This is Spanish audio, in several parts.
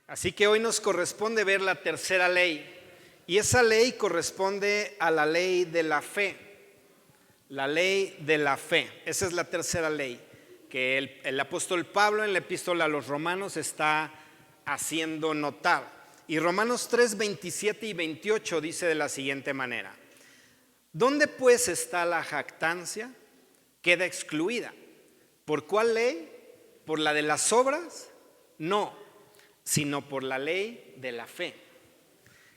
Así que hoy nos corresponde ver la tercera ley. Y esa ley corresponde a la ley de la fe. La ley de la fe. Esa es la tercera ley que el apóstol Pablo en la epístola a los Romanos está haciendo notar. Y Romanos 3, 27 y 28 dice de la siguiente manera: ¿dónde pues está la jactancia? Queda excluida. ¿Por cuál ley? ¿Por la de las obras? No, sino por la ley de la fe.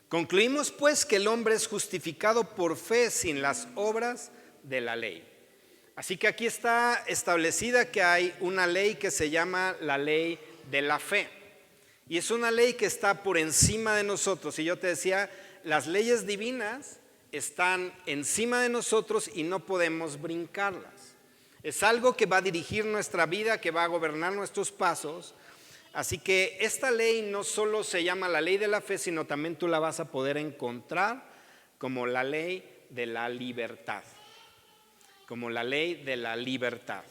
Concluimos pues que el hombre es justificado por fe sin las obras de la ley. Así que aquí está establecida que hay una ley que se llama la ley de la fe. Y es una ley que está por encima de nosotros. Y yo te decía, las leyes divinas están encima de nosotros y no podemos brincarlas. Es algo que va a dirigir nuestra vida, que va a gobernar nuestros pasos. Así que esta ley no solo se llama la ley de la fe, sino también tú la vas a poder encontrar como la ley de la libertad. Como la ley de la libertad.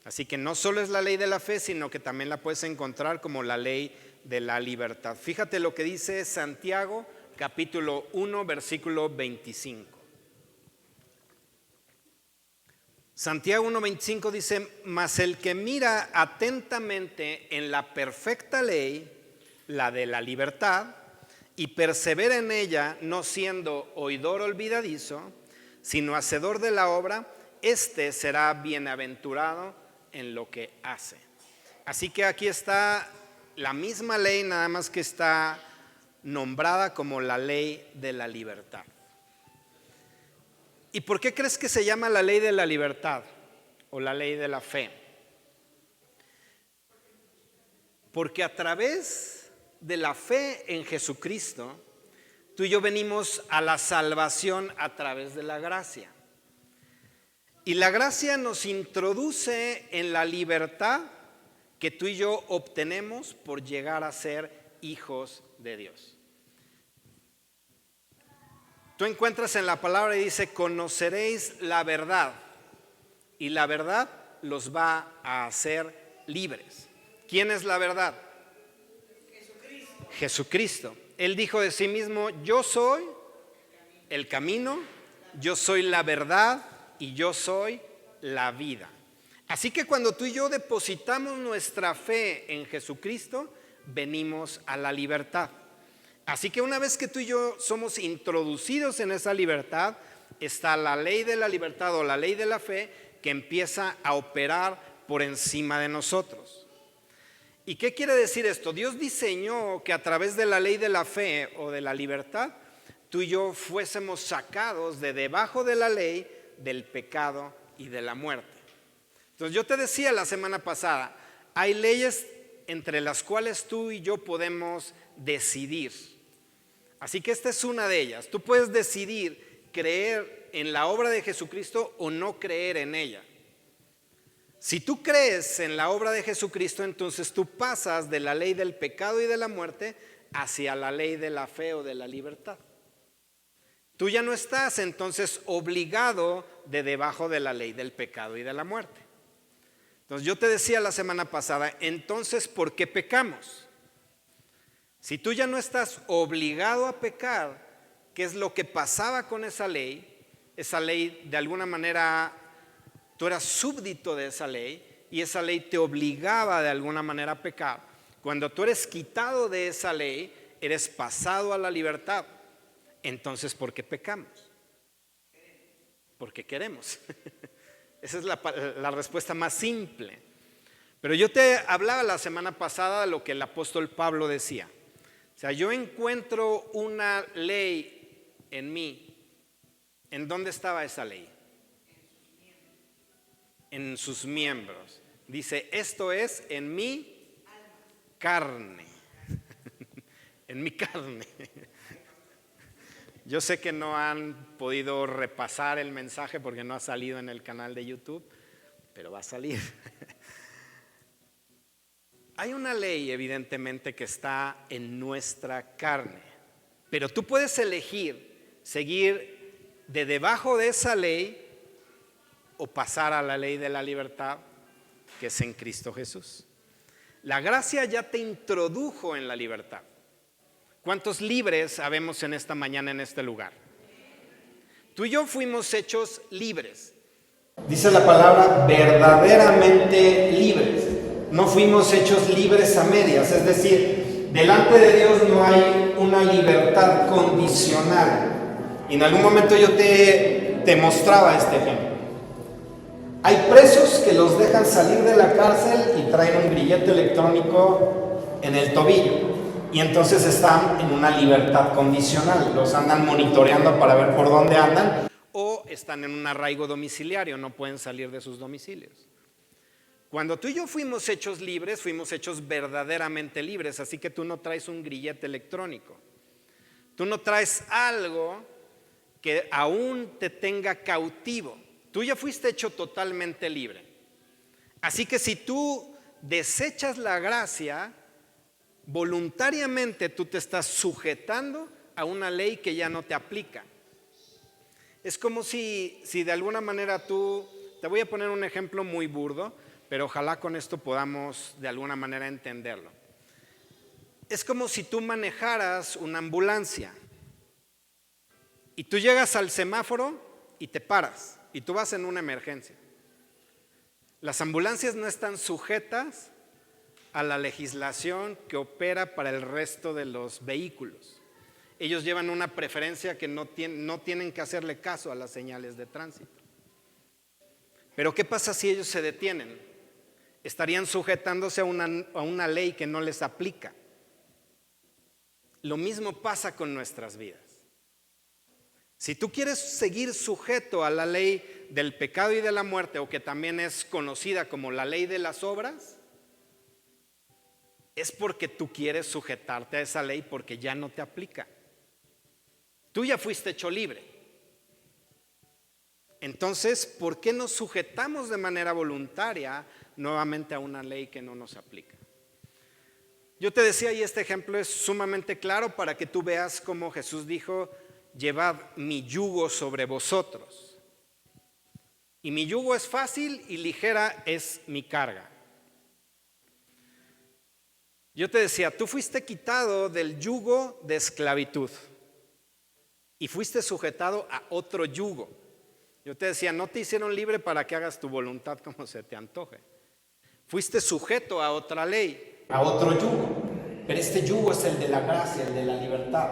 Así que no solo es la ley de la fe, sino que también la puedes encontrar como la ley de la libertad. Fíjate lo que dice Santiago, capítulo 1, versículo 25. Santiago 1:25 dice: mas el que mira atentamente en la perfecta ley, la de la libertad, y persevera en ella, no siendo oidor olvidadizo, sino hacedor de la obra, éste será bienaventurado en lo que hace. Así que aquí está la misma ley, nada más que está nombrada como la ley de la libertad. ¿Y por qué crees que se llama la ley de la libertad o la ley de la fe? Porque a través de la fe en Jesucristo, tú y yo venimos a la salvación a través de la gracia. Y la gracia nos introduce en la libertad que tú y yo obtenemos por llegar a ser hijos de Dios. Tú encuentras en la palabra y dice: conoceréis la verdad, y la verdad los va a hacer libres. ¿Quién es la verdad? Jesucristo. Él dijo de sí mismo: yo soy el camino, yo soy la verdad y yo soy la vida. Así que cuando tú y yo depositamos nuestra fe en Jesucristo, venimos a la libertad. Así que una vez que tú y yo somos introducidos en esa libertad, está la ley de la libertad o la ley de la fe que empieza a operar por encima de nosotros. ¿Y qué quiere decir esto? Dios diseñó que a través de la ley de la fe o de la libertad, tú y yo fuésemos sacados de debajo de la ley del pecado y de la muerte. Entonces yo te decía la semana pasada, hay leyes entre las cuales tú y yo podemos decidir. Así que esta es una de ellas. Tú puedes decidir creer en la obra de Jesucristo o no creer en ella. Si tú crees en la obra de Jesucristo, entonces tú pasas de la ley del pecado y de la muerte hacia la ley de la fe o de la libertad. Tú ya no estás entonces obligado de debajo de la ley del pecado y de la muerte. Entonces yo te decía la semana pasada, entonces ¿por qué pecamos? Si tú ya no estás obligado a pecar, ¿qué es lo que pasaba con esa ley? Esa ley de alguna manera, tú eras súbdito de esa ley y esa ley te obligaba de alguna manera a pecar. Cuando tú eres quitado de esa ley, eres pasado a la libertad. Entonces, ¿por qué pecamos? Porque queremos. Esa es la respuesta más simple. Pero yo te hablaba la semana pasada de lo que el apóstol Pablo decía. O sea, yo encuentro una ley en mí. ¿En dónde estaba esa ley? En sus miembros. Dice, esto es en mi carne. En mi carne. Yo sé que no han podido repasar el mensaje porque no ha salido en el canal de YouTube, pero va a salir. Hay una ley evidentemente que está en nuestra carne, pero tú puedes elegir seguir de debajo de esa ley o pasar a la ley de la libertad que es en Cristo Jesús. La gracia ya te introdujo en la libertad. ¿Cuántos libres habemos en esta mañana en este lugar? Tú y yo fuimos hechos libres. Dice la palabra verdaderamente libres. No fuimos hechos libres a medias, es decir, delante de Dios no hay una libertad condicional. Y en algún momento yo te mostraba este ejemplo. Hay presos que los dejan salir de la cárcel y traen un grillete electrónico en el tobillo. Y entonces están en una libertad condicional. Los andan monitoreando para ver por dónde andan. O están en un arraigo domiciliario, no pueden salir de sus domicilios. Cuando tú y yo fuimos hechos libres, fuimos hechos verdaderamente libres. Así que tú no traes un grillete electrónico. Tú no traes algo que aún te tenga cautivo. Tú ya fuiste hecho totalmente libre. Así que si tú desechas la gracia, voluntariamente tú te estás sujetando a una ley que ya no te aplica. Es como si de alguna manera te voy a poner un ejemplo muy burdo, pero ojalá con esto podamos de alguna manera entenderlo. Es como si tú manejaras una ambulancia y tú llegas al semáforo y te paras y tú vas en una emergencia. Las ambulancias no están sujetas a la legislación que opera para el resto de los vehículos. Ellos llevan una preferencia que no tienen que hacerle caso a las señales de tránsito. Pero ¿qué pasa si ellos se detienen? Estarían sujetándose a una ley que no les aplica. Lo mismo pasa con nuestras vidas. Si tú quieres seguir sujeto a la ley del pecado y de la muerte, o que también es conocida como la ley de las obras, es porque tú quieres sujetarte a esa ley porque ya no te aplica. Tú ya fuiste hecho libre. Entonces, ¿por qué nos sujetamos de manera voluntaria nuevamente a una ley que no nos aplica? Yo te decía, y este ejemplo es sumamente claro para que tú veas cómo Jesús dijo: llevad mi yugo sobre vosotros. Y mi yugo es fácil y ligera es mi carga. Yo te decía, tú fuiste quitado del yugo de esclavitud y fuiste sujetado a otro yugo. Yo te decía, no te hicieron libre para que hagas tu voluntad como se te antoje. Fuiste sujeto a otra ley, a otro yugo. Pero este yugo es el de la gracia, el de la libertad,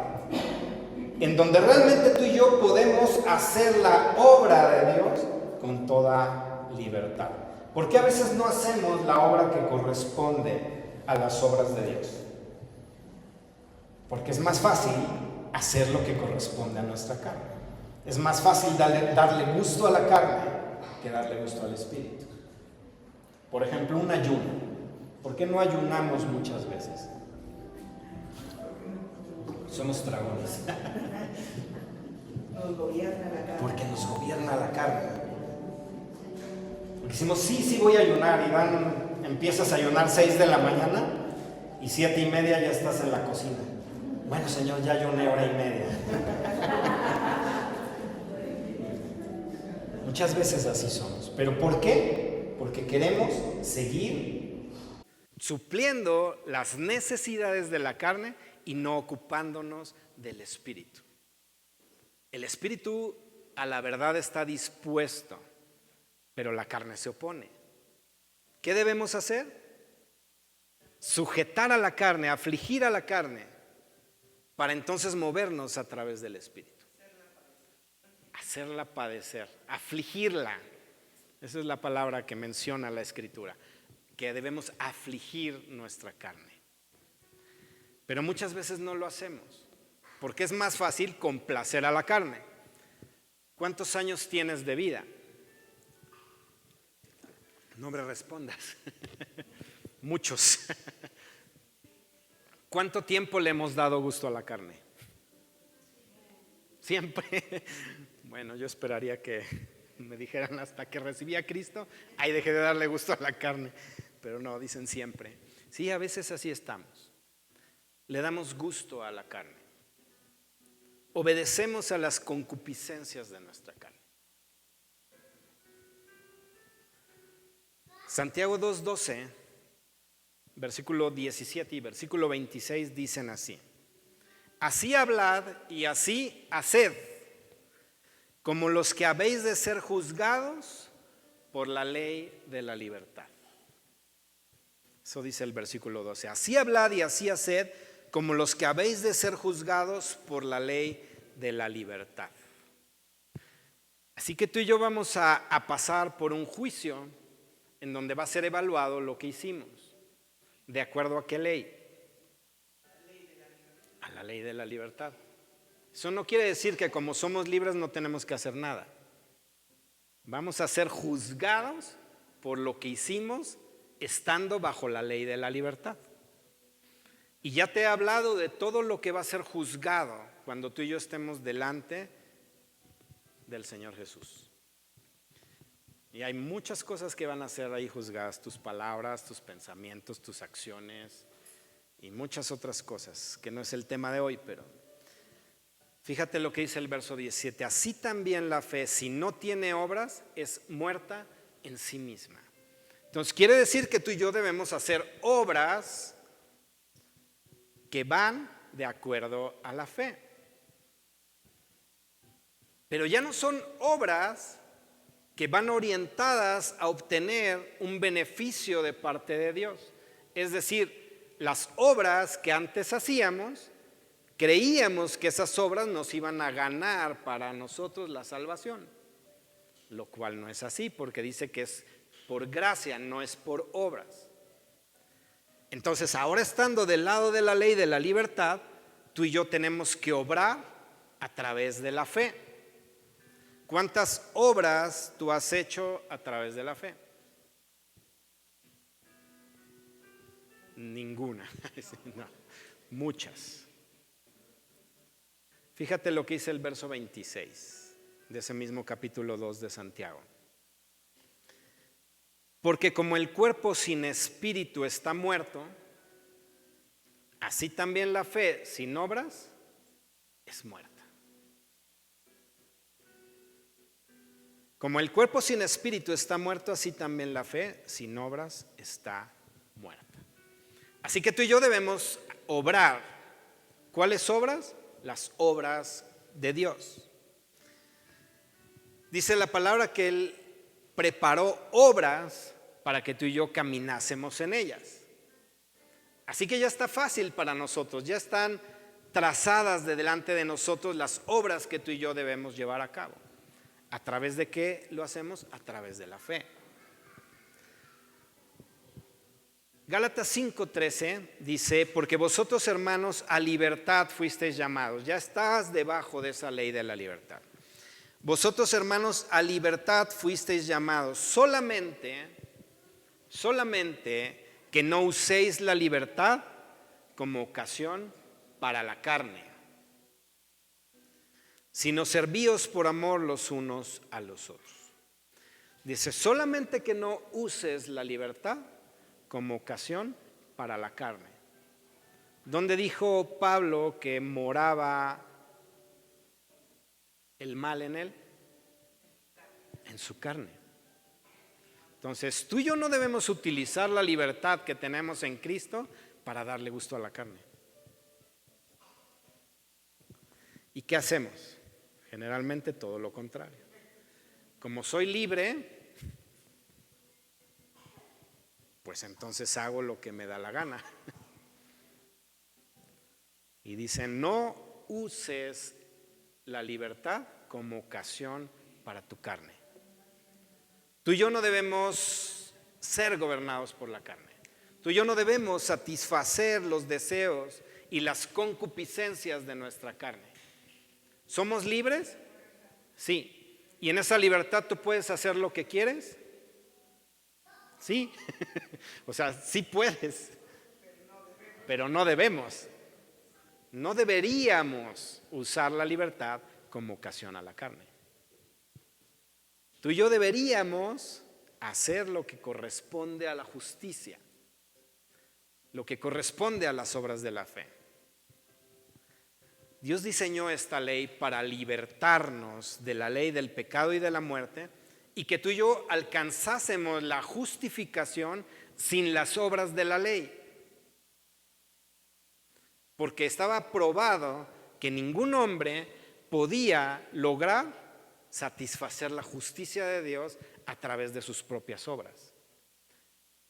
en donde realmente tú y yo podemos hacer la obra de Dios con toda libertad. ¿Por qué a veces no hacemos la obra que corresponde a las obras de Dios? Porque es más fácil hacer lo que corresponde a nuestra carne. Es más fácil darle gusto a la carne que darle gusto al espíritu. Por ejemplo, un ayuno. ¿Por qué no ayunamos muchas veces? Somos dragones. Porque nos gobierna la carne. Porque decimos, sí voy a ayunar, y empiezas a ayunar 6 de la mañana y 7:30 ya estás en la cocina. Bueno, Señor, ya ayuné 1:30. Muchas veces así somos. ¿Pero por qué? Porque queremos seguir supliendo las necesidades de la carne y no ocupándonos del espíritu. El espíritu a la verdad está dispuesto, pero la carne se opone. ¿Qué debemos hacer? Sujetar a la carne, afligir a la carne, para entonces movernos a través del espíritu. Hacerla padecer, afligirla. Esa es la palabra que menciona la Escritura, que debemos afligir nuestra carne. Pero muchas veces no lo hacemos, porque es más fácil complacer a la carne. ¿Cuántos años tienes de vida? No me respondas. Muchos. ¿Cuánto tiempo le hemos dado gusto a la carne? Siempre. Bueno, yo esperaría que me dijeran hasta que recibí a Cristo, ahí dejé de darle gusto a la carne. Pero no, dicen siempre. Sí, a veces así estamos. Le damos gusto a la carne. Obedecemos a las concupiscencias de nuestra carne. Santiago 2:12 versículo 17 y versículo 26 dicen así: así hablad y así haced, como los que habéis de ser juzgados por la ley de la libertad. Eso dice el versículo 12. Así hablad y así haced, como los que habéis de ser juzgados por la ley de la libertad. Así que tú y yo vamos a pasar por un juicio en donde va a ser evaluado lo que hicimos. ¿De acuerdo a qué ley? A la ley de la libertad. Eso no quiere decir que como somos libres no tenemos que hacer nada. Vamos a ser juzgados por lo que hicimos estando bajo la ley de la libertad. Y ya te he hablado de todo lo que va a ser juzgado cuando tú y yo estemos delante del Señor Jesús. Y hay muchas cosas que van a ser ahí juzgadas: tus palabras, tus pensamientos, tus acciones y muchas otras cosas, que no es el tema de hoy, pero fíjate lo que dice el verso 17. Así también la fe, si no tiene obras, es muerta en sí misma. Entonces quiere decir que tú y yo debemos hacer obras que van de acuerdo a la fe. Pero ya no son obras que van orientadas a obtener un beneficio de parte de Dios. Es decir, las obras que antes hacíamos, creíamos que esas obras nos iban a ganar para nosotros la salvación, lo cual no es así, porque dice que es por gracia, no es por obras. Entonces, ahora estando del lado de la ley de la libertad, tú y yo tenemos que obrar a través de la fe. ¿Cuántas obras tú has hecho a través de la fe? Ninguna. No, muchas. Fíjate lo que dice el verso 26 de ese mismo capítulo 2 de Santiago. Porque como el cuerpo sin espíritu está muerto, así también la fe sin obras es muerta. Como el cuerpo sin espíritu está muerto, así también la fe sin obras está muerta. Así que tú y yo debemos obrar. ¿Cuáles obras? Las obras de Dios. Dice la palabra que Él preparó obras para que tú y yo caminásemos en ellas. Así que ya está fácil para nosotros, ya están trazadas de delante de nosotros las obras que tú y yo debemos llevar a cabo. ¿A través de qué lo hacemos? A través de la fe. Gálatas 5:13 dice: porque vosotros, hermanos, a libertad fuisteis llamados. Ya estás debajo de esa ley de la libertad. Vosotros, hermanos, a libertad fuisteis llamados. Solamente que no uséis la libertad como ocasión para la carne, sino servíos por amor los unos a los otros. Dice, solamente que no uses la libertad como ocasión para la carne. ¿Dónde dijo Pablo que moraba el mal en él? En su carne. Entonces, tú y yo no debemos utilizar la libertad que tenemos en Cristo para darle gusto a la carne. ¿Y qué hacemos? Generalmente todo lo contrario. Como soy libre, pues entonces hago lo que me da la gana. Y dicen, no uses la libertad como ocasión para tu carne. Tú y yo no debemos ser gobernados por la carne. Tú y yo no debemos satisfacer los deseos y las concupiscencias de nuestra carne. ¿Somos libres? Sí. ¿Y en esa libertad tú puedes hacer lo que quieres? Sí. O sea, sí puedes, pero no debemos. No deberíamos usar la libertad como ocasión a la carne. Tú y yo deberíamos hacer lo que corresponde a la justicia, lo que corresponde a las obras de la fe. Dios diseñó esta ley para libertarnos de la ley del pecado y de la muerte, y que tú y yo alcanzásemos la justificación sin las obras de la ley. porque estaba probado que ningún hombre podía lograr satisfacer la justicia de Dios a través de sus propias obras.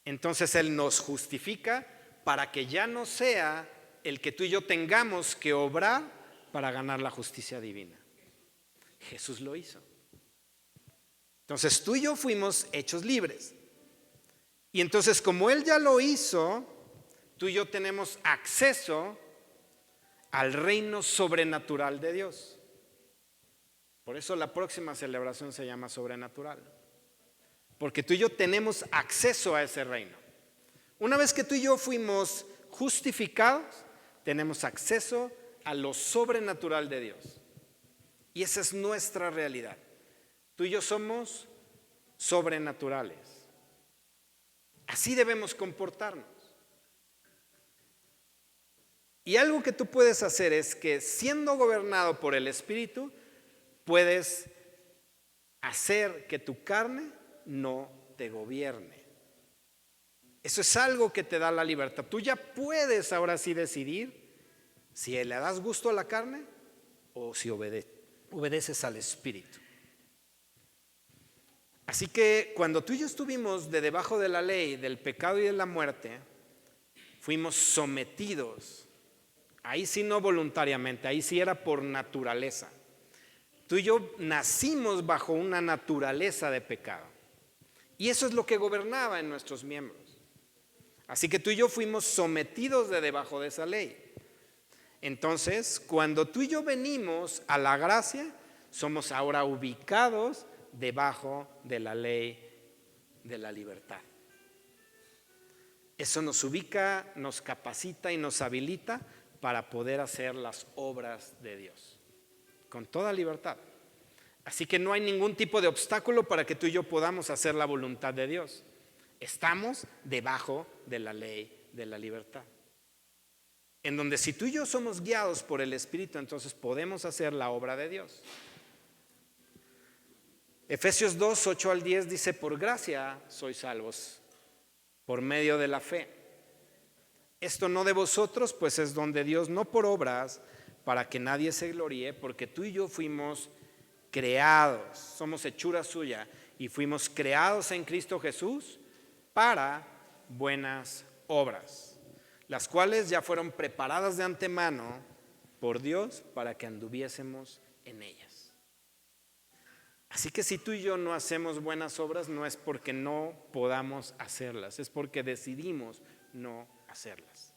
Entonces Él nos justifica para que ya no sea el que tú y yo tengamos que obrar para ganar la justicia divina. Jesús lo hizo. Entonces tú y yo fuimos hechos libres. Y entonces como Él ya lo hizo, tú y yo tenemos acceso al reino sobrenatural de Dios. Por eso la próxima celebración se llama sobrenatural. Porque tú y yo tenemos acceso a ese reino. Una vez que tú y yo fuimos justificados, tenemos acceso a lo sobrenatural de Dios. Y esa es nuestra realidad. Tú y yo somos sobrenaturales. Así debemos comportarnos. Y algo que tú puedes hacer es que, siendo gobernado por el Espíritu, puedes hacer que tu carne no te gobierne. Eso es algo que te da la libertad. Tú ya puedes ahora sí decidir si le das gusto a la carne o si obedeces al Espíritu. Así que cuando tú y yo estuvimos de debajo de la ley, del pecado y de la muerte, fuimos sometidos. Ahí sí no voluntariamente, ahí sí era por naturaleza. Tú y yo nacimos bajo una naturaleza de pecado. Y eso es lo que gobernaba en nuestros miembros. Así que tú y yo fuimos sometidos de debajo de esa ley. Entonces, cuando tú y yo venimos a la gracia, somos ahora ubicados debajo de la ley de la libertad. Eso nos ubica, nos capacita y nos habilita para poder hacer las obras de Dios, con toda libertad. Así que no hay ningún tipo de obstáculo para que tú y yo podamos hacer la voluntad de Dios. Estamos debajo de la ley de la libertad, en donde si tú y yo somos guiados por el Espíritu, entonces podemos hacer la obra de Dios. Efesios 2, 8 al 10 dice: por gracia sois salvos, por medio de la fe. Esto no de vosotros, pues es don de Dios, no por obras, para que nadie se gloríe, porque tú y yo fuimos creados, somos hechura suya, y fuimos creados en Cristo Jesús para buenas obras, las cuales ya fueron preparadas de antemano por Dios para que anduviésemos en ellas. Así que si tú y yo no hacemos buenas obras, no es porque no podamos hacerlas, es porque decidimos no hacerlas.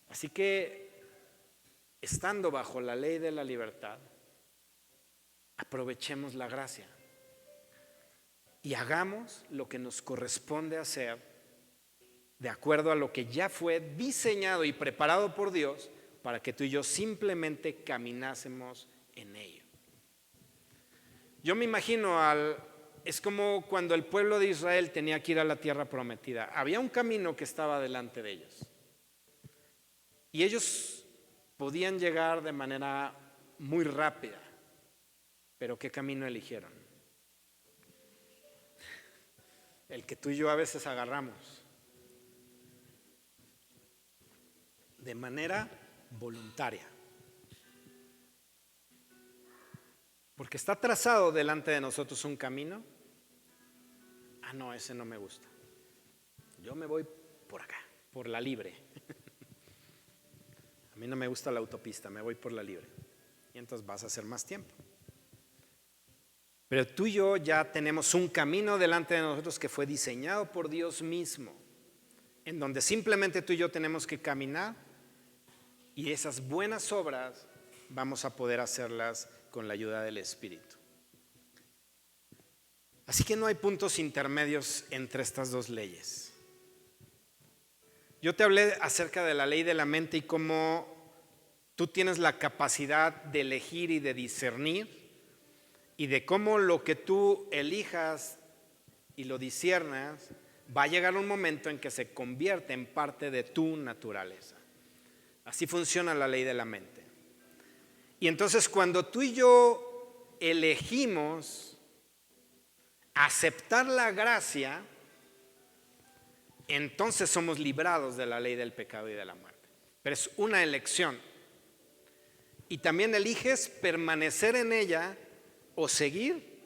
Así que, estando bajo la ley de la libertad, aprovechemos la gracia y hagamos lo que nos corresponde hacer de acuerdo a lo que ya fue diseñado y preparado por Dios para que tú y yo simplemente caminásemos en ello. Yo me imagino es como cuando el pueblo de Israel tenía que ir a la tierra prometida. Había un camino que estaba delante de ellos. Y ellos podían llegar de manera muy rápida. Pero ¿qué camino eligieron? El que tú y yo a veces agarramos. De manera voluntaria. Porque está trazado delante de nosotros un camino. Ah, no, ese no me gusta. Yo me voy por acá, por la libre. A mí no me gusta la autopista, me voy por la libre. Y entonces vas a hacer más tiempo. Pero tú y yo ya tenemos un camino delante de nosotros que fue diseñado por Dios mismo, en donde simplemente tú y yo tenemos que caminar, y esas buenas obras vamos a poder hacerlas con la ayuda del Espíritu. Así que no hay puntos intermedios entre estas dos leyes. Yo te hablé acerca de la ley de la mente y cómo tú tienes la capacidad de elegir y de discernir, y de cómo lo que tú elijas y lo disciernas va a llegar un momento en que se convierte en parte de tu naturaleza. Así funciona la ley de la mente. Y entonces cuando tú y yo elegimos aceptar la gracia, entonces somos librados de la ley del pecado y de la muerte. Pero es una elección. Y también eliges permanecer en ella o seguir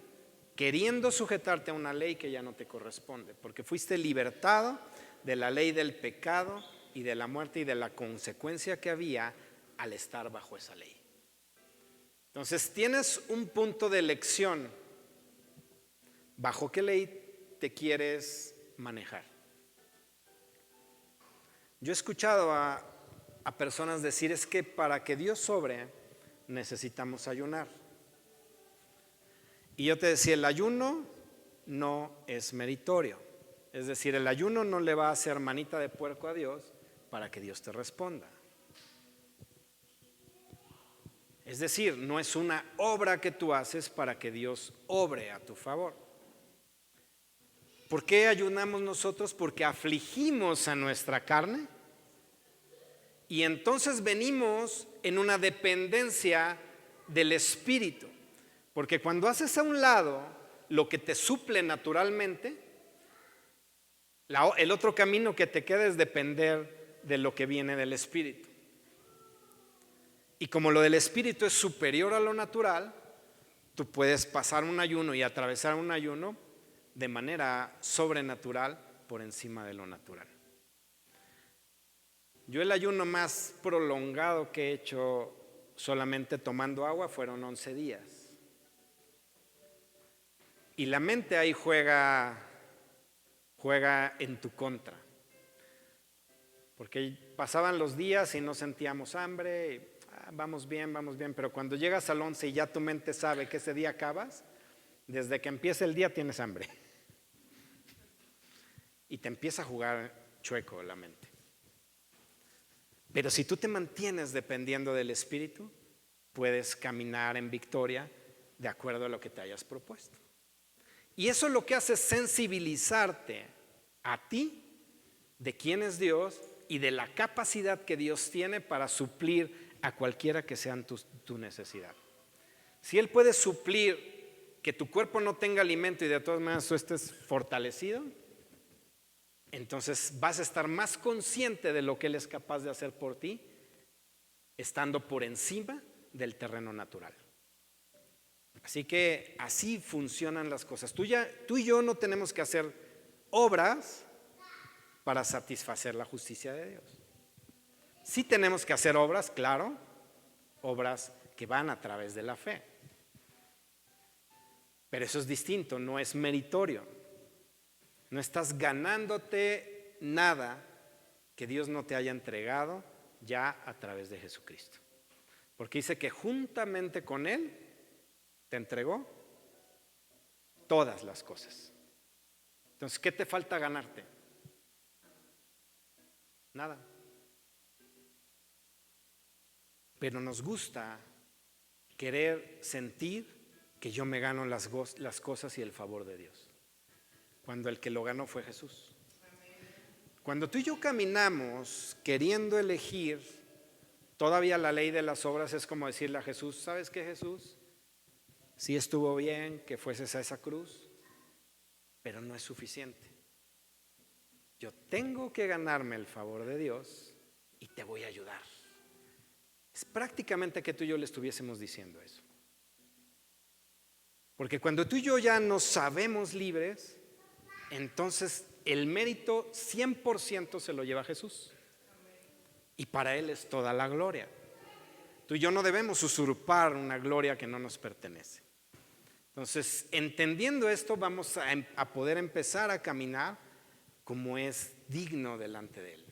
queriendo sujetarte a una ley que ya no te corresponde, porque fuiste libertado de la ley del pecado y de la muerte y de la consecuencia que había al estar bajo esa ley. Entonces tienes un punto de elección. ¿Bajo qué ley te quieres manejar? Yo he escuchado a personas decir, es que para que Dios obre necesitamos ayunar. Y yo te decía, el ayuno no es meritorio. Es decir, el ayuno no le va a hacer manita de puerco a Dios para que Dios te responda. Es decir, no es una obra que tú haces para que Dios obre a tu favor. ¿Por qué ayunamos nosotros? Porque afligimos a nuestra carne y entonces venimos en una dependencia del Espíritu. Porque cuando haces a un lado lo que te suple naturalmente, el otro camino que te queda es depender de lo que viene del Espíritu. Y como lo del Espíritu es superior a lo natural, tú puedes pasar un ayuno y atravesar un ayuno de manera sobrenatural por encima de lo natural. Yo el ayuno más prolongado que he hecho solamente tomando agua fueron 11 días. Y la mente ahí juega en tu contra. Porque pasaban los días y no sentíamos hambre, y, vamos bien, pero cuando llegas al 11 y ya tu mente sabe que ese día acabas, desde que empieza el día tienes hambre. Y te empieza a jugar chueco la mente. Pero si tú te mantienes dependiendo del Espíritu, puedes caminar en victoria de acuerdo a lo que te hayas propuesto. Y eso lo que hace es sensibilizarte a ti de quién es Dios y de la capacidad que Dios tiene para suplir a cualquiera que sea tu necesidad. Si Él puede suplir que tu cuerpo no tenga alimento y de todas maneras tú estés fortalecido, entonces vas a estar más consciente de lo que Él es capaz de hacer por ti, estando por encima del terreno natural. Así que así funcionan las cosas. Tú y yo no tenemos que hacer obras para satisfacer la justicia de Dios. Sí tenemos que hacer obras, claro, obras que van a través de la fe. Pero eso es distinto, no es meritorio. No estás ganándote nada que Dios no te haya entregado ya a través de Jesucristo. Porque dice que juntamente con Él te entregó todas las cosas. Entonces, ¿qué te falta ganarte? Nada. Pero nos gusta querer sentir que yo me gano las cosas y el favor de Dios, cuando el que lo ganó fue Jesús. Cuando tú y yo caminamos queriendo elegir, todavía la ley de las obras es como decirle a Jesús, ¿sabes qué, Jesús? Sí estuvo bien que fueses a esa cruz, pero no es suficiente. Yo tengo que ganarme el favor de Dios y te voy a ayudar. Es prácticamente que tú y yo le estuviésemos diciendo eso. Porque cuando tú y yo ya nos sabemos libres, entonces el mérito 100% se lo lleva Jesús. Y para Él es toda la gloria. Tú y yo no debemos usurpar una gloria que no nos pertenece. Entonces, entendiendo esto, vamos a poder empezar a caminar como es digno delante de Él.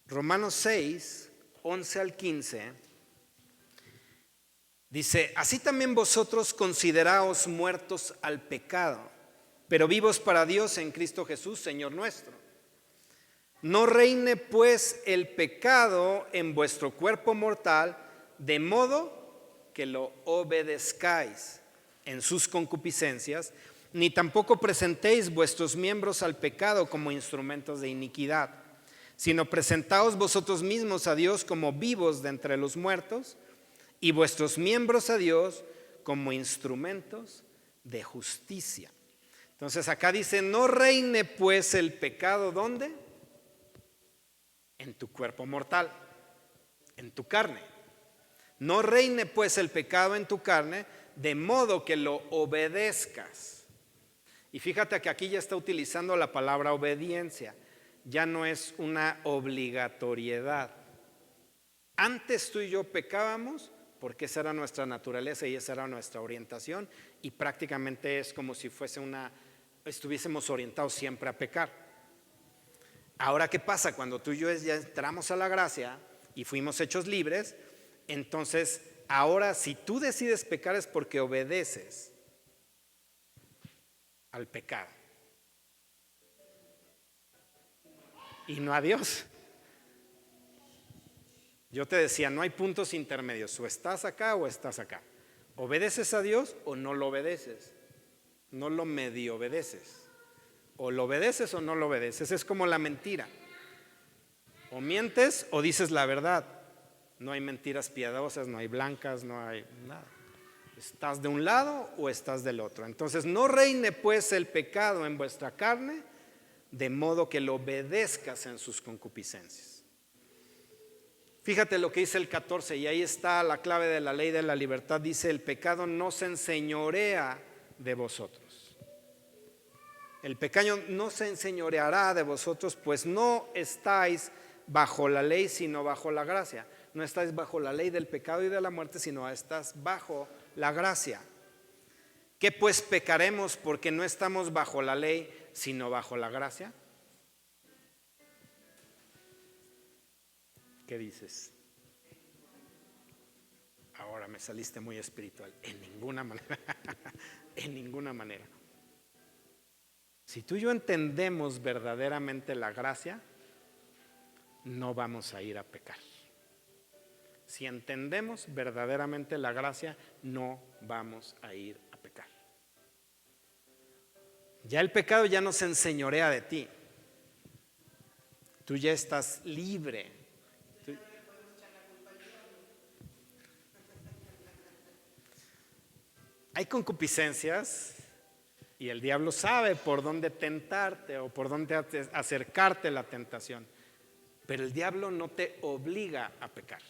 Romanos 6, 11 al 15, dice, así también vosotros consideraos muertos al pecado, pero vivos para Dios en Cristo Jesús, Señor nuestro. No reine pues el pecado en vuestro cuerpo mortal, de modo que lo obedezcáis en sus concupiscencias, ni tampoco presentéis vuestros miembros al pecado como instrumentos de iniquidad, sino presentaos vosotros mismos a Dios como vivos de entre los muertos, y vuestros miembros a Dios como instrumentos de justicia. Entonces acá dice, no reine pues el pecado, ¿dónde? En tu cuerpo mortal, en tu carne. No reine pues el pecado en tu carne, de modo que lo obedezcas. Y fíjate que aquí ya está utilizando la palabra obediencia, ya no es una obligatoriedad. Antes tú y yo pecábamos porque esa era nuestra naturaleza y esa era nuestra orientación, y prácticamente es como si estuviésemos orientados siempre a pecar. Ahora, ¿qué pasa? Cuando tú y yo ya entramos a la gracia y fuimos hechos libres, entonces ahora si tú decides pecar es porque obedeces al pecado y no a Dios. Yo te decía, no hay puntos intermedios, o estás acá o estás acá. ¿Obedeces a Dios o no lo obedeces? No lo medio obedeces. O lo obedeces o no lo obedeces. Es como la mentira. O mientes o dices la verdad. No hay mentiras piadosas, no hay blancas, no hay nada. ¿Estás de un lado o estás del otro? Entonces no reine pues el pecado en vuestra carne, de modo que lo obedezcas en sus concupiscencias. Fíjate lo que dice el 14, y ahí está la clave de la ley de la libertad. Dice, el pecado no se enseñorea de vosotros. El pecado no se enseñoreará de vosotros, pues no estáis bajo la ley, sino bajo la gracia. No estáis bajo la ley del pecado y de la muerte, sino estás bajo la gracia. ¿Qué pues pecaremos porque no estamos bajo la ley, sino bajo la gracia? ¿Qué dices? Ahora me saliste muy espiritual. En ninguna manera. En ninguna manera. Si tú y yo entendemos verdaderamente la gracia, no vamos a ir a pecar. Si entendemos verdaderamente la gracia, no vamos a ir a pecar. Ya el pecado ya no se enseñorea de ti. Tú ya estás libre. Hay concupiscencias y el diablo sabe por dónde tentarte o por dónde acercarte la tentación, pero el diablo no te obliga a pecar.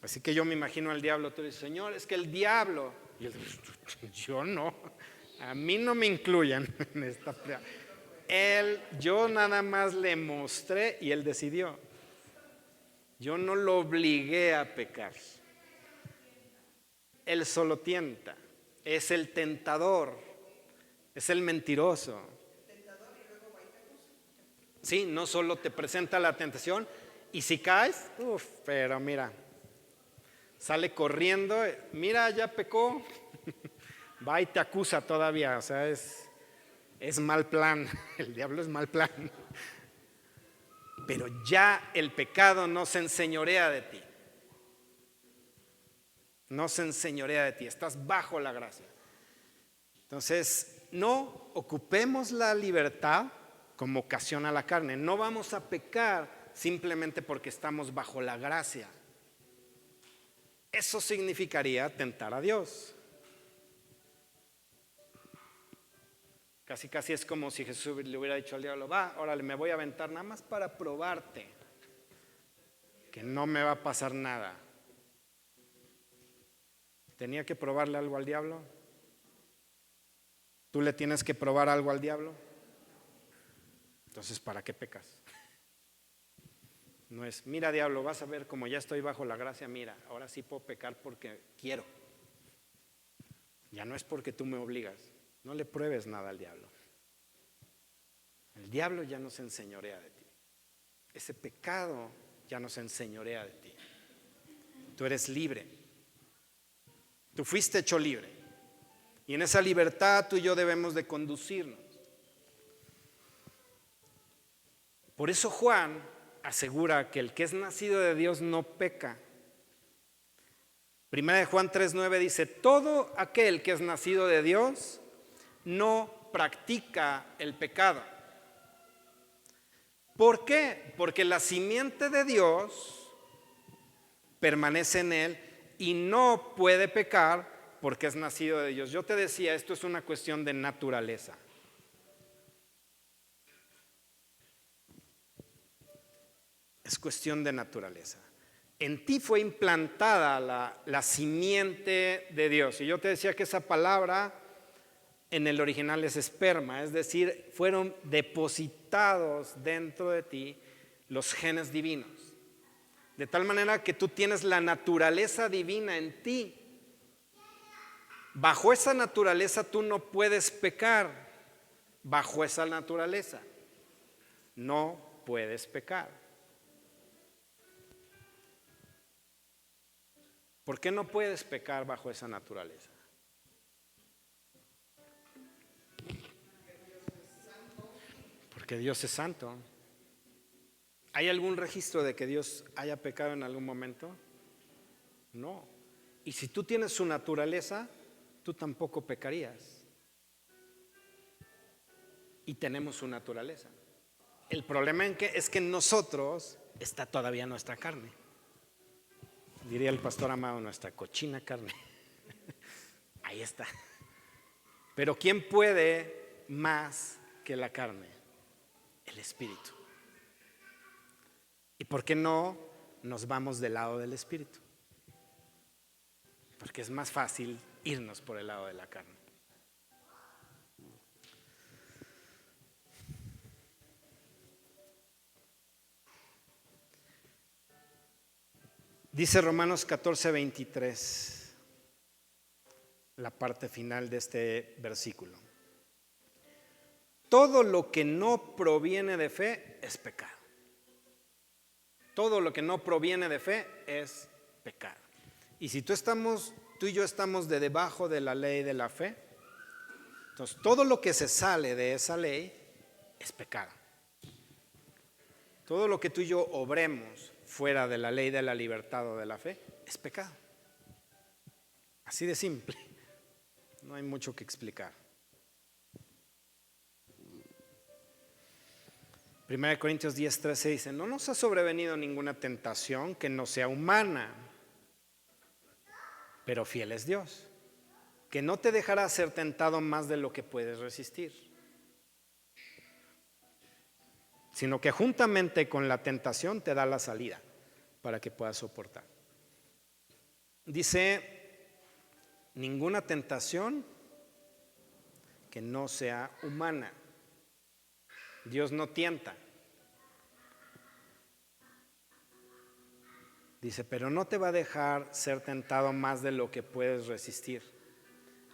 Así que yo me imagino al diablo, tú dices, Señor, es que el diablo, y él dice, yo no, a mí no me incluyan en esta prueba. Yo nada más le mostré y él decidió. Yo no lo obligué a pecar. Él solo tienta, es el tentador, es el mentiroso. Sí, no solo te presenta la tentación y si caes, pero mira, sale corriendo, mira, ya pecó, va y te acusa todavía, o sea, es mal plan, el diablo es mal plan. Pero ya el pecado no se enseñorea de ti. No se enseñorea de ti, estás bajo la gracia. Entonces, no ocupemos la libertad como ocasión a la carne. No vamos a pecar simplemente porque estamos bajo la gracia. Eso significaría tentar a Dios. Casi casi es como si Jesús le hubiera dicho al diablo, va, órale, me voy a aventar nada más para probarte que no me va a pasar nada. ¿Tenía que probarle algo al diablo? ¿Tú le tienes que probar algo al diablo? Entonces, ¿para qué pecas? No es, mira diablo, vas a ver como ya estoy bajo la gracia, mira, ahora sí puedo pecar porque quiero. Ya no es porque tú me obligas. No le pruebes nada al diablo. El diablo ya no se enseñorea de ti. Ese pecado ya no se enseñorea de ti. Tú eres libre. Tú fuiste hecho libre. Y en esa libertad tú y yo debemos de conducirnos. Por eso Juan asegura que el que es nacido de Dios no peca. Primera de Juan 3:9 dice, todo aquel que es nacido de Dios no practica el pecado. ¿Por qué? Porque la simiente de Dios permanece en él y no puede pecar porque es nacido de Dios. Yo te decía, esto es una cuestión de naturaleza. Es cuestión de naturaleza. En ti fue implantada la simiente de Dios. Y yo te decía que esa palabra en el original es esperma, es decir, fueron depositados dentro de ti los genes divinos. De tal manera que tú tienes la naturaleza divina en ti. Bajo esa naturaleza tú no puedes pecar. Bajo esa naturaleza no puedes pecar. ¿Por qué no puedes pecar bajo esa naturaleza? Porque Dios es santo. ¿Hay algún registro de que Dios haya pecado en algún momento? No. Y si tú tienes su naturaleza, tú tampoco pecarías. Y tenemos su naturaleza. El problema es que en nosotros está todavía nuestra carne. Diría el pastor Amado, nuestra cochina carne. Ahí está. Pero ¿quién puede más que la carne? El Espíritu. ¿Y por qué no nos vamos del lado del Espíritu? Porque es más fácil irnos por el lado de la carne. Dice Romanos 14:23, la parte final de este versículo. Todo lo que no proviene de fe es pecado. Todo lo que no proviene de fe es pecado. Y si tú y yo estamos de debajo de la ley de la fe, entonces todo lo que se sale de esa ley es pecado. Todo lo que tú y yo obremos fuera de la ley de la libertad o de la fe es pecado. Así de simple. No hay mucho que explicar. 1 Corintios 10:13 dice: no nos ha sobrevenido ninguna tentación que no sea humana, pero fiel es Dios, que no te dejará ser tentado más de lo que puedes resistir, sino que juntamente con la tentación te da la salida para que puedas soportar. Dice, ninguna tentación que no sea humana. Dios no tienta. Dice, pero no te va a dejar ser tentado más de lo que puedes resistir.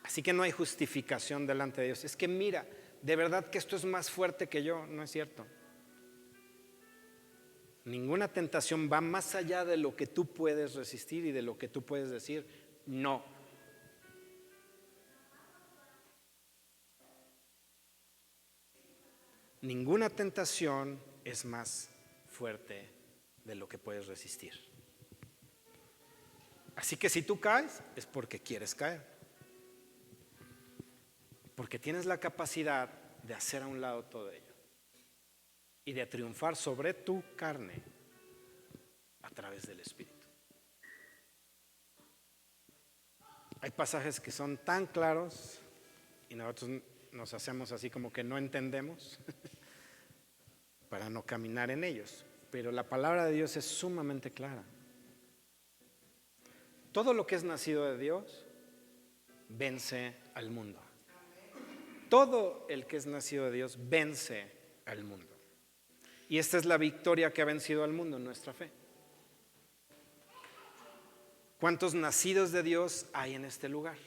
Así que no hay justificación delante de Dios. Es que mira, de verdad que esto es más fuerte que yo. No es cierto. Ninguna tentación va más allá de lo que tú puedes resistir y de lo que tú puedes decir no. Ninguna tentación es más fuerte de lo que puedes resistir. Así que si tú caes, es porque quieres caer. Porque tienes la capacidad de hacer a un lado todo ello y de triunfar sobre tu carne a través del Espíritu. Hay pasajes que son tan claros y nosotros nos hacemos así como que no entendemos para no caminar en ellos. Pero la palabra de Dios es sumamente clara. Todo lo que es nacido de Dios vence al mundo. Todo el que es nacido de Dios vence al mundo. Y esta es la victoria que ha vencido al mundo, nuestra fe. ¿Cuántos nacidos de Dios hay en este lugar?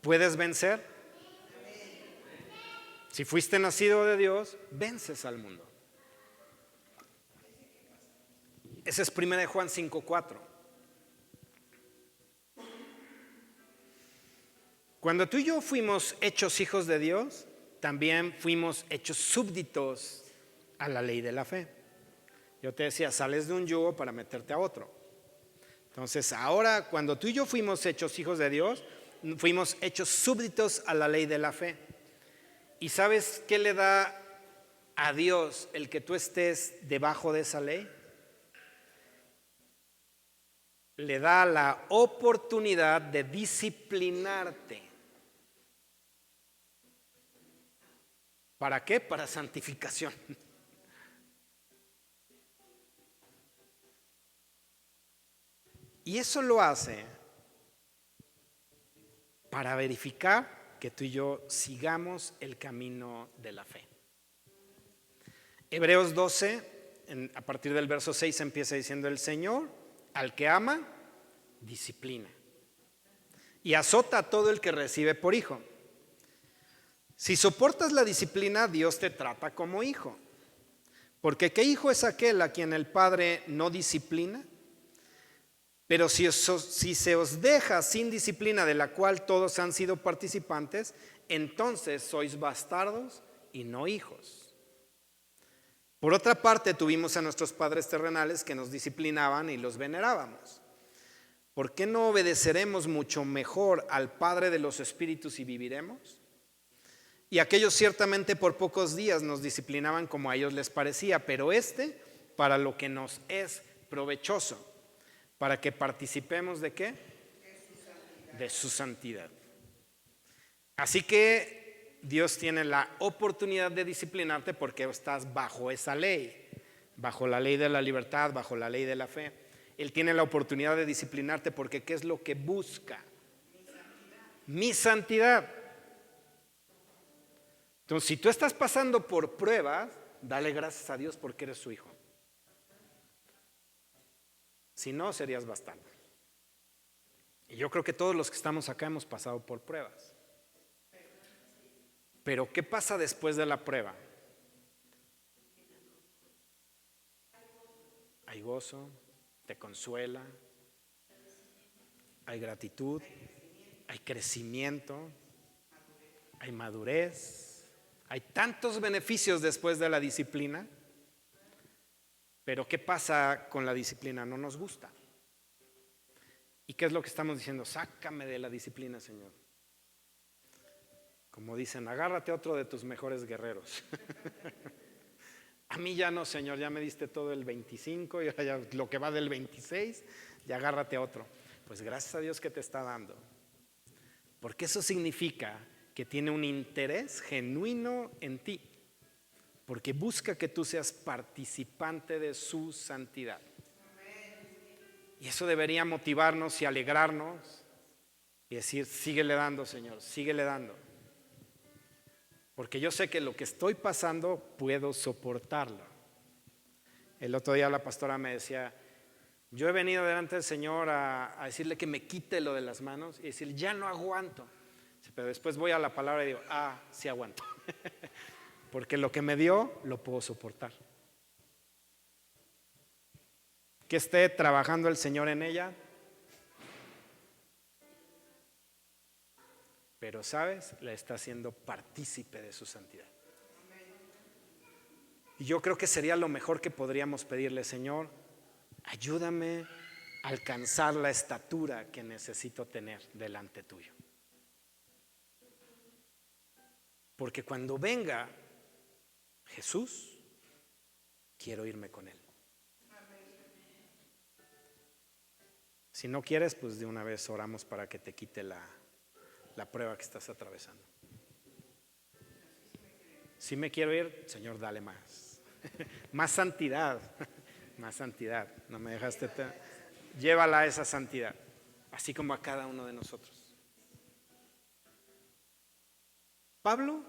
¿Puedes vencer? Si fuiste nacido de Dios, vences al mundo. Ese es 1 Juan 5:4. Cuando tú y yo fuimos hechos hijos de Dios, también fuimos hechos súbditos a la ley de la fe. Yo te decía, sales de un yugo para meterte a otro. Entonces, ahora cuando tú y yo fuimos hechos hijos de Dios, fuimos hechos súbditos a la ley de la fe. ¿Y sabes qué le da a Dios el que tú estés debajo de esa ley? le da la oportunidad de disciplinarte. ¿Para qué? Para santificación. Y eso lo hace para verificar que tú y yo sigamos el camino de la fe. Hebreos 12, a partir del verso 6 empieza diciendo: el Señor al que ama, disciplina y azota a todo el que recibe por hijo. Si soportas la disciplina, Dios te trata como hijo. Porque ¿qué hijo es aquel a quien el Padre no disciplina? Pero si se os deja sin disciplina, de la cual todos han sido participantes, entonces sois bastardos y no hijos. Por otra parte, tuvimos a nuestros padres terrenales que nos disciplinaban y los venerábamos. ¿Por qué no obedeceremos mucho mejor al Padre de los espíritus y viviremos? Y aquellos ciertamente por pocos días nos disciplinaban como a ellos les parecía, pero para lo que nos es provechoso, para que participemos ¿de qué? De su santidad. Así que Dios tiene la oportunidad de disciplinarte porque estás bajo esa ley, bajo la ley de la libertad, bajo la ley de la fe. Él tiene la oportunidad de disciplinarte porque ¿qué es lo que busca? Mi santidad. Entonces, si tú estás pasando por pruebas, dale gracias a Dios porque eres su hijo. Si no, serías bastardo. Y yo creo que todos los que estamos acá hemos pasado por pruebas. Pero ¿qué pasa después de la prueba? Hay gozo, te consuela, hay gratitud, hay crecimiento, hay madurez, hay tantos beneficios después de la disciplina. Pero ¿qué pasa con la disciplina? No nos gusta. ¿Y qué es lo que estamos diciendo? Sácame de la disciplina, Señor. Como dicen, agárrate otro de tus mejores guerreros. A mí ya no, Señor, ya me diste todo el 25 y ahora ya lo que va del 26, y agárrate otro. Pues gracias a Dios que te está dando. Porque eso significa que tiene un interés genuino en ti. Porque busca que tú seas participante de su santidad. Y eso debería motivarnos y alegrarnos y decir, síguele dando, Señor, síguele dando. Porque yo sé que lo que estoy pasando puedo soportarlo. El otro día la pastora me decía, yo he venido delante del Señor a decirle que me quite lo de las manos y decirle, ya no aguanto. Pero después voy a la palabra y digo, sí aguanto. Porque lo que me dio, lo puedo soportar. Que esté trabajando el Señor en ella. Pero, ¿sabes? Le está haciendo partícipe de su santidad. Y yo creo que sería lo mejor que podríamos pedirle, Señor, ayúdame a alcanzar la estatura que necesito tener delante tuyo. Porque cuando venga Jesús, quiero irme con Él. Si no quieres, pues de una vez oramos para que te quite la prueba que estás atravesando. Si me quiero ir, Señor, dale más. Más santidad. Más santidad. No me dejaste. Llévala a esa santidad. Así como a cada uno de nosotros. Pablo,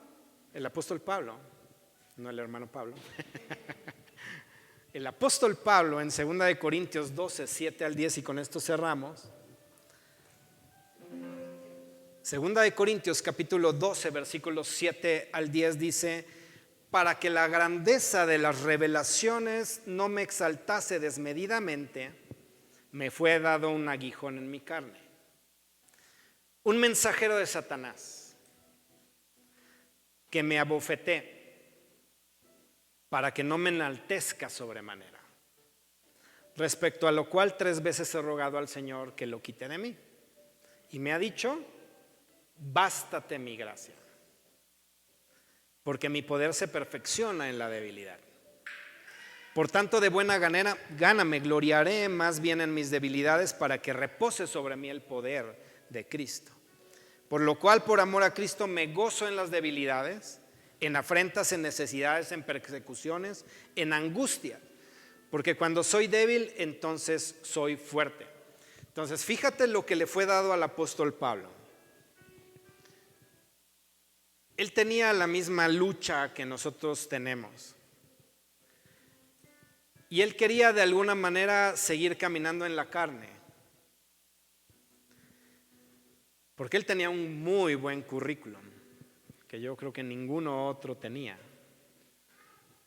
el apóstol Pablo, no el hermano Pablo. El apóstol Pablo en 2 Corintios 12, 7 al 10, y con esto cerramos. 2 Corintios capítulo 12, versículos 7 al 10 dice, para que la grandeza de las revelaciones no me exaltase desmedidamente, me fue dado un aguijón en mi carne, un mensajero de Satanás, que me abofeté, para que no me enaltezca sobremanera. Respecto a lo cual 3 veces he rogado al Señor que lo quite de mí. Y me ha dicho, bástate mi gracia, porque mi poder se perfecciona en la debilidad. Por tanto, de buena gana me gloriaré más bien en mis debilidades para que repose sobre mí el poder de Cristo. Por lo cual, por amor a Cristo, me gozo en las debilidades, en afrentas, en necesidades, en persecuciones, en angustia. Porque cuando soy débil, entonces soy fuerte. Entonces, fíjate lo que le fue dado al apóstol Pablo. Él tenía la misma lucha que nosotros tenemos. Y él quería de alguna manera seguir caminando en la carne. Porque él tenía un muy buen currículum, que yo creo que ninguno otro tenía.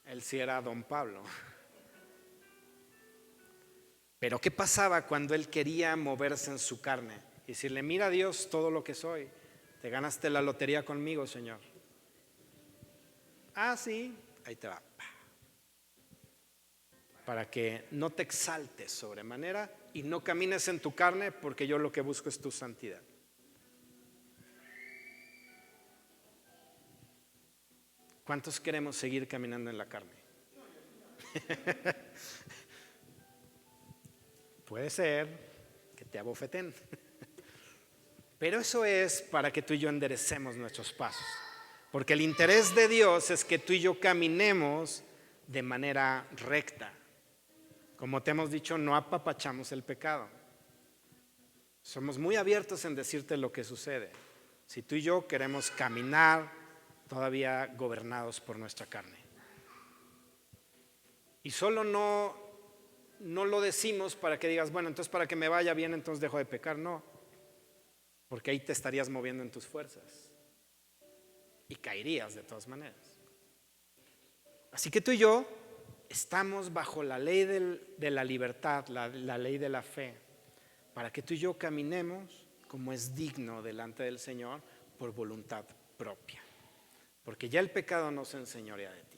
Él sí era don Pablo. Pero ¿qué pasaba cuando él quería moverse en su carne? Y decirle, mira Dios, todo lo que soy. Te ganaste la lotería conmigo, Señor. Ah, sí, ahí te va. Para que no te exaltes sobremanera y no camines en tu carne, porque yo lo que busco es tu santidad. ¿Cuántos queremos seguir caminando en la carne? Puede ser que te abofeten, pero eso es para que tú y yo enderecemos nuestros pasos, porque el interés de Dios es que tú y yo caminemos de manera recta. Como te hemos dicho, no apapachamos el pecado. Somos muy abiertos en decirte lo que sucede si tú y yo queremos caminar todavía gobernados por nuestra carne. Y solo no lo decimos para que digas, bueno, entonces para que me vaya bien, entonces dejo de pecar. No, porque ahí te estarías moviendo en tus fuerzas y caerías de todas maneras. Así que tú y yo estamos bajo la ley de la libertad, la ley de la fe, para que tú y yo caminemos como es digno delante del Señor por voluntad propia. Porque ya el pecado no se enseñorea de ti.